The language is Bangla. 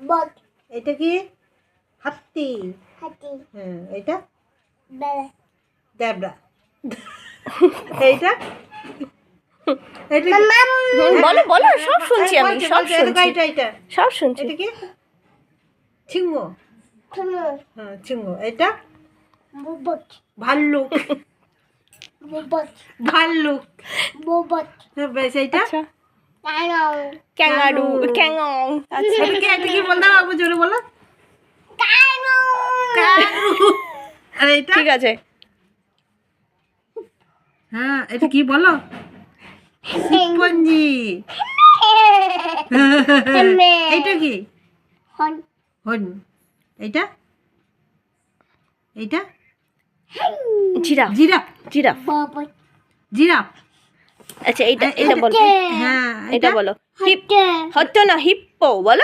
বট। এটা কি? হাতি। হাতি। হ্যাঁ, এটা বেড়া। দেবড়া। এইটা এটা কি? বলো বলো, সব শুনছি আমি, বলছে, সব বলছে, এটা শুনছি, এটা সব শুনছি। এটা কি? সিংহ। ঠুনো। হ্যাঁ, সিংহ। এটা বট। ভাল্লুক। বট। ভাল্লুক। বট। হ্যাঁ, বেশ। এইটা আচ্ছা, কানো। ক্যাঙ্গারু, ক্যাঙ্গং। আচ্ছা, এটা কি? এটা কি? বলতে বাবু জোরে বলো। কানো। কারু। আর এটা? ঠিক আছে। হ্যাঁ, এটা কি বলো? শিম্পাঞ্জি। এইটা কি? হন। হন। এইটা? এইটা? Giraffe, giraffe. জিরাফ। বট। জিরাফ। আচ্ছা, এটা এটা বলো, হ্যাঁ, এটা বলো। হিপ, হাতে। হতো না, হিপ্পো বলো।